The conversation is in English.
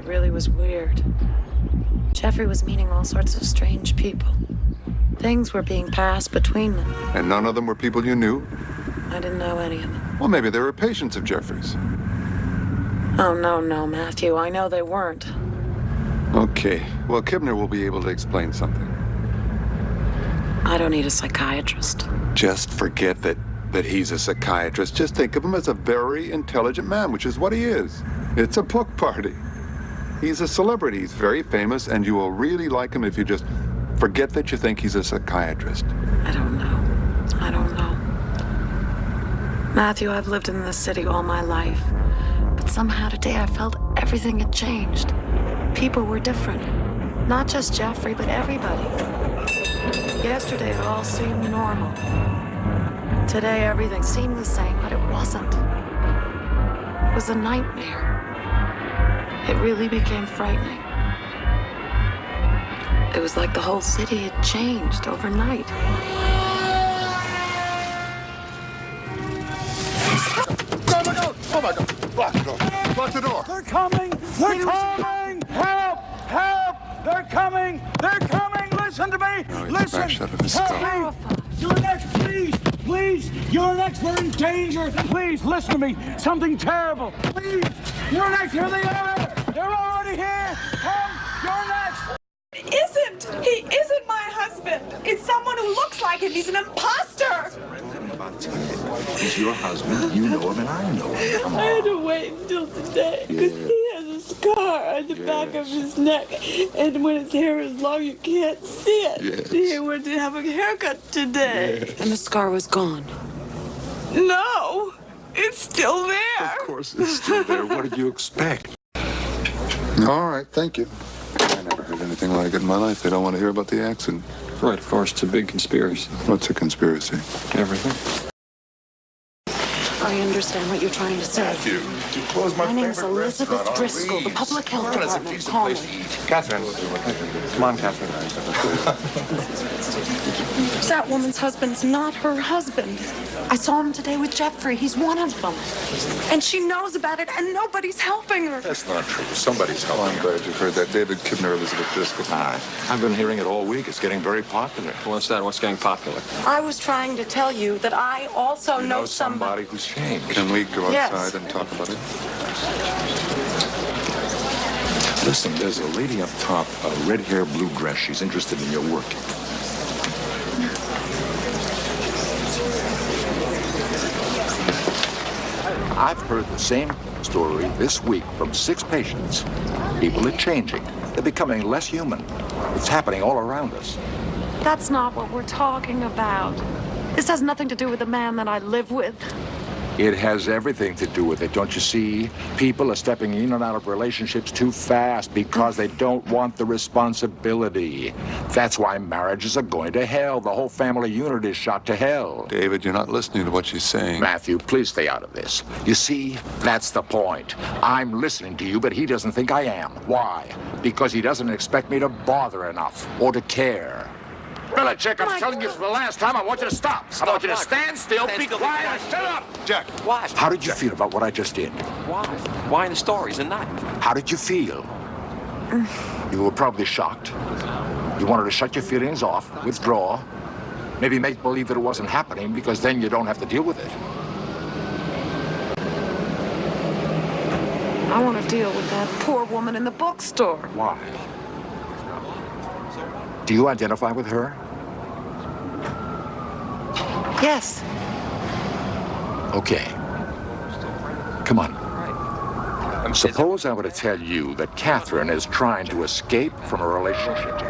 It really was weird. Jeffrey was meeting all sorts of strange people. Things were being passed between them. And none of them were people you knew? I didn't know any of them. Well, maybe they were patients of Jeffrey's. Oh, no, Matthew. I know they weren't. Okay. Well, Kibner will be able to explain something. I don't need a psychiatrist. Just forget that he's a psychiatrist. Just think of him as a very intelligent man, which is what he is. It's a book party. He's a celebrity. He's very famous, and you will really like him if you just forget that you think he's a psychiatrist. I don't know. Matthew, I've lived in this city all my life. But somehow today I felt everything had changed. People were different. Not just Jeffrey, but everybody. Yesterday it all seemed normal. Today everything seemed the same, but it wasn't. It was a nightmare. It really became frightening. It was like the whole city had changed overnight. Oh my God! Lock the door! Lock the door! They're coming! They're coming! Help! Help! They're coming! They're coming! Listen to me! No, Listen! Help me! You're next, please! Please! You're next! We're in danger! Please, listen to me! Something terrible! Please! You're next! Here they are! They're already here! Come! You're next! He isn't my husband. It's someone who looks like him. He's an imposter. He's your husband. You know him and I know him. Come on. I had to wait until today because he has a scar on the back of his neck. And when his hair is long, you can't see it. Yes. He went to have a haircut today. Yes. And the scar was gone. No, it's still there. Of course it's still there. What did you expect? All right, thank you. I never heard anything like it in my life. They don't want to hear about the accident. Right, of course, it's a big conspiracy. What's a conspiracy? Everything. I understand what you're trying to say. Matthew, you closed my name's favorite Elizabeth restaurant on Driscoll, the Reeves. public health Come on, it's a department. decent Call place me. to eat. Catherine. Come on, Catherine. That woman's husband's not her husband. I saw him today with Jeffrey. He's one of them. And she knows about it, and nobody's helping her. That's not true. Somebody's Oh, I'm helping. glad you've heard that. David Kibner, Elizabeth Driscoll. I've been hearing it all week. It's getting very popular. What's that? What's getting popular? I was trying to tell you that I also You know somebody who's changed. Can we go Yes. outside and talk about it? Listen, there's a lady up top, a red hair, blue dress. She's interested in your work. I've heard the same story this week from 6 patients. People are changing. They're becoming less human. It's happening all around us. That's not what we're talking about. This has nothing to do with the man that I live with. It has everything to do with it, don't you see? People are stepping in and out of relationships too fast because they don't want the responsibility. That's why marriages are going to hell. The whole family unit is shot to hell. David, you're not listening to what she's saying. Matthew, please stay out of this. You see, that's the point. I'm listening to you, but he doesn't think I am. Why? Because he doesn't expect me to bother enough or to care. Belichick, I'm telling you for the last time, I want you to stop. I want you to stand still, be quiet, and shut up. Jack. Why? How did you feel about what I just did? Why? Why the stories and not? How did you feel? You were probably shocked. You wanted to shut your feelings off, withdraw, maybe make believe that it wasn't happening because then you don't have to deal with it. I want to deal with that poor woman in the bookstore. Why? Do you identify with her? Yes. Okay. Come on. Suppose I were to tell you that Catherine is trying to escape from a relationship.